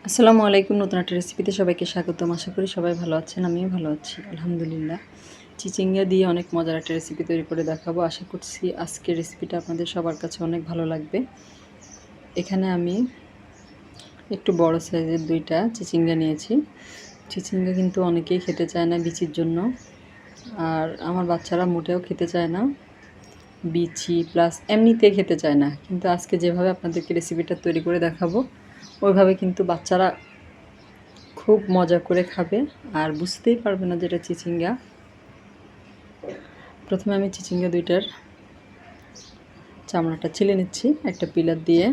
আসসালামু আলাইকুম। নতুন একটা রেসিপিতে সবাইকে স্বাগতম। আশা করি সবাই ভালো আছেন। আমিও ভালো আছি আলহামদুলিল্লাহ। চিচিঙ্গা দিয়ে অনেক মজার একটা রেসিপি তৈরি করে দেখাবো। আশা করছি আজকের রেসিপিটা আপনাদের সবার কাছে অনেক ভালো লাগবে। এখানে আমি একটু বড় সাইজের 2টা চিচিঙ্গা নিয়েছি। চিচিঙ্গা কিন্তু অনেকেই খেতে চায় না বিচির জন্য, আর আমার বাচ্চারা মোটেও খেতে চায় না বিচি প্লাস এমনিতে খেতে চায় না। কিন্তু আজকে যেভাবে আপনাদেরকে রেসিপিটা তৈরি করে দেখাবো ওইভাবে কিন্তু বাচ্চারা খুব মজা করে খাবে আর বুঝতেই পারবে না যেটা চিচিঙ্গা। প্রথমে আমি চিচিঙ্গা 2টার চামড়াটা ছিলে নিচ্ছি একটা পিলার দিয়ে।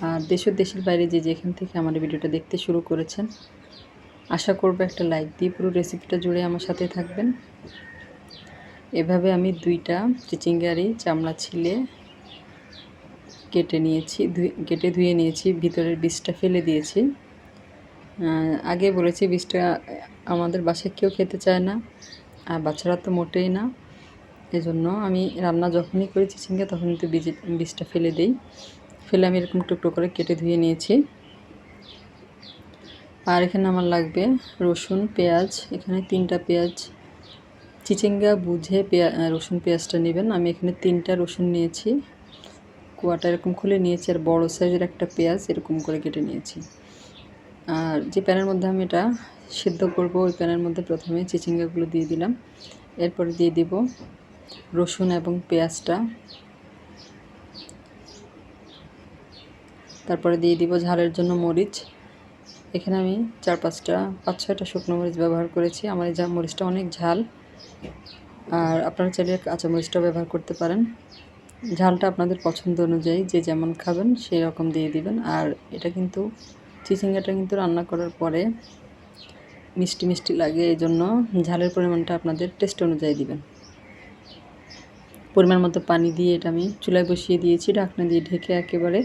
আর দেশের বাইরে যে যেখান থেকে আমার ভিডিওটা দেখতে শুরু করেছেন, আশা করব একটা লাইক দিয়ে পুরো রেসিপিটা জুড়ে আমার সাথে থাকবেন। এভাবে আমি 2টা চিচিঙ্গারই চামড়া ছিলে কেটে ধুয়ে নিয়েছি, ভিতরের বীজটা ফেলে দিয়েছি। আগে বলেছি বীজটা আমাদের বাসায় কেউ খেতে চায় না, আর বাচ্চারা তো মোটেই না। এজন্য আমি রান্না যখনই করি চিচিঙ্গা তখন কিন্তু বীজটা ফেলে দিই। ফেলে আমি এরকম টুকরো করে কেটে ধুয়ে নিয়েছি। আর এখানে আমার লাগবে রসুন, পেঁয়াজ। এখানে 3টা পেঁয়াজ, চিচিঙ্গা বুঝে রসুন পেঁয়াজটা নেবেন। আমি এখানে 3টা রসুন নিয়েছি, কোয়াটা এরকম খুলে নিয়েছি, আর বড় সাইজের একটা পেঁয়াজ এরকম করে কেটে নিয়েছি। আর যে প্যানের মধ্যে আমি এটা সিদ্ধ করব ওই প্যানের মধ্যে প্রথমে চিচিঙ্গাগুলো দিয়ে দিলাম। এরপরে দিয়ে দিব রসুন এবং পেঁয়াজটা। তারপরে দিয়ে দিব ঝালের জন্য মরিচ। এখানে আমি 5-6টা শুকনো মরিচ ব্যবহার করেছি। আমার এই মরিচটা অনেক ঝাল, আর আপনারা চাইলে কাঁচা মরিচটাও ব্যবহার করতে পারেন। ঝালটা আপনাদের পছন্দ অনুযায়ী যে যেমন খাবেন সেই রকম দিয়ে দিবেন। আর এটা কিন্তু চিচিঙ্গাটা কিন্তু রান্না করার পরে মিষ্টি মিষ্টি লাগে, এই জন্য ঝালের পরিমাণটা আপনাদের টেস্ট অনুযায়ী দিবেন। পরিমাণ মতো পানি দিয়ে এটা আমি চুলায় বসিয়ে দিয়েছি, ঢাকনা দিয়ে ঢেকে একেবারে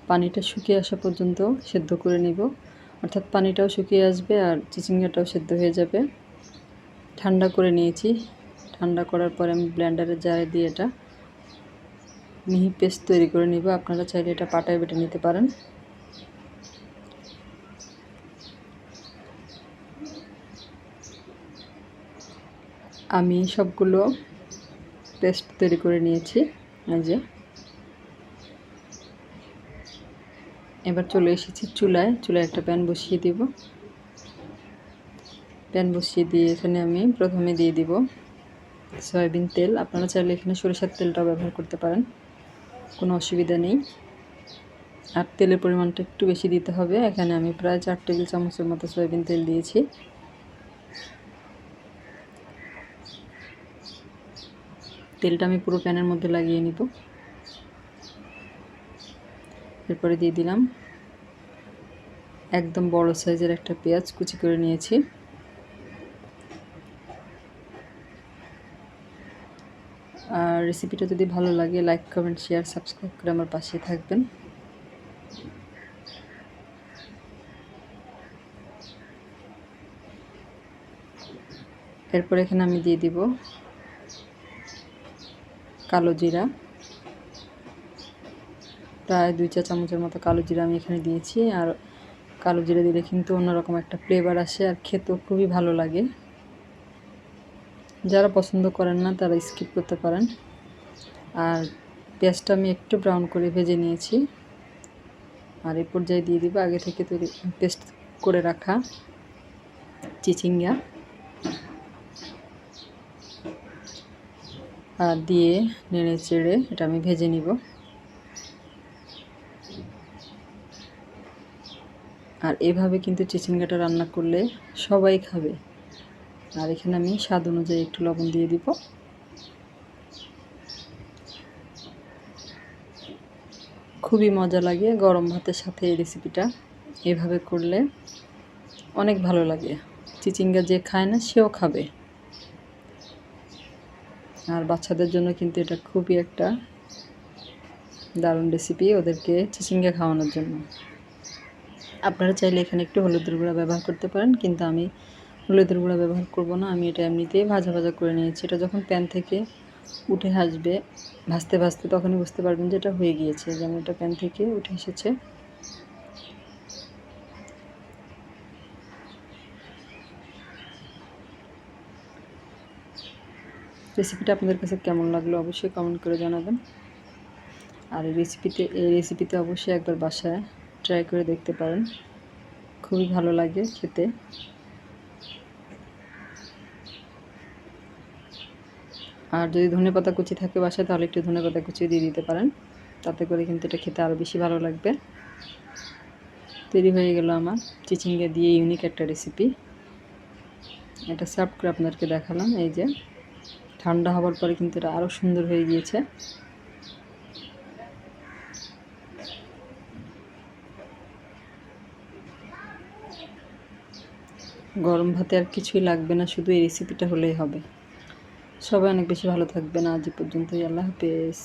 পানিটা শুকিয়ে আসা পর্যন্ত সেদ্ধ করে নিব। অর্থাৎ পানিটাও শুকিয়ে আসবে আর চিচিঙ্গাটাও সেদ্ধ হয়ে যাবে। ঠান্ডা করে নিয়েছি। ঠান্ডা করার পরে আমি ব্লেন্ডারের জারে দিয়ে এটা মিহি পেস্ট তৈরি করে নিব। আপনারা চাইলে এটা পাটায় বেটে নিতে পারেন। আমি সবগুলো পেস্ট তৈরি করে নিয়েছি। এই যে এবার চলে এসেছি চুলায় একটা প্যান বসিয়ে দিব। প্যান বসিয়ে দিয়ে এখানে আমি প্রথমে দিয়ে দিব সয়াবিন তেল। আপনারা চাইলে এখানে সরিষার তেলটাও ব্যবহার করতে পারেন, কোনো অসুবিধা নেই। আর তেলের পরিমাণটা একটু বেশি দিতে হবে। এখানে আমি প্রায় 4 টেবিল চামচের মতো সয়াবিন তেল দিয়েছি। তেলটা আমি পুরো প্যানের মধ্যে লাগিয়ে নিব। এরপরে দিয়ে দিলাম একদম বড় সাইজের একটা পেঁয়াজ কুচি করে নিয়েছি। আর রেসিপিটা যদি ভালো লাগে লাইক, কমেন্ট, শেয়ার, সাবস্ক্রাইব করে আমার পাশে থাকবেন। এরপর এখানে আমি দিয়ে দিব কালো জিরা। প্রায় 2 চা চামচের মতো কালো জিরা আমি এখানে দিয়েছি। আর কালো জিরা দিলে কিন্তু অন্যরকম একটা ফ্লেভার আসে আর খেতেও খুবই ভালো লাগে। যারা পছন্দ করেন না তারা স্কিপ করতে পারেন। আর পেঁয়াজটা আমি একটু ব্রাউন করে ভেজে নিয়েছি। আর এই পর্যায়ে দিয়ে দিব আগে থেকে তৈরি পেস্ট করে রাখা চিচিঙ্গা, আর দিয়ে নেড়ে চেড়ে এটা আমি ভেজে নিব। আর এভাবে কিন্তু চিচিঙ্গাটা রান্না করলে সবাই খাবে। আর এখানে আমি স্বাদ অনুযায়ী একটু লবণ দিয়ে দিব। খুবই মজা লাগে গরম ভাতের সাথে এই রেসিপিটা এভাবে করলে অনেক ভালো লাগে। চিচিঙ্গা যে খায় না সেও খাবে। আর বাচ্চাদের জন্য কিন্তু এটা খুবই একটা দারুণ রেসিপি ওদেরকে চিচিঙ্গা খাওয়ানোর জন্য। আপনারা চাইলে এখানে একটু হলুদের গুঁড়া ব্যবহার করতে পারেন, কিন্তু আমি হলুদের গুঁড়া ব্যবহার করব না। আমি এটা এমনিতেই ভাজা করে নিয়েছি। এটা যখন প্যান থেকে উঠে আসবে ভাজতে তখনই বুঝতে পারবেন যে এটা হয়ে গিয়েছে। যেমন এটা প্যান থেকে উঠে এসেছে। রেসিপিটা আপনাদের কাছে কেমন লাগলো অবশ্যই কমেন্ট করে জানাবেন। আর এই রেসিপিতে অবশ্যই একবার বাসায় ট্রাই করে দেখতে পারেন, খুবই ভালো লাগে খেতে। আর যদি ধনেপাতা কুচি থাকে বাসায় তাহলে একটু ধনেপাতা কুচি দিয়ে দিতে পারেন, তাতে করে কিন্তু এটা খেতে আরও বেশি ভালো লাগবে। তৈরি হয়ে গেল আমার চিচিঙ্গা দিয়ে ইউনিক একটা রেসিপি। এটা সার্ভ করে আপনাদেরকে দেখালাম। এই যে ঠান্ডা হওয়ার পরে কিন্তু এটা আরও সুন্দর হয়ে গিয়েছে। গরম ভাতে আর কিছুই লাগবে না, শুধু এই রেসিপিটা হলেই হবে। সবাই অনেক বেশি ভালো থাকবেন। আজ পর্যন্তই। আল্লাহ হাফেজ।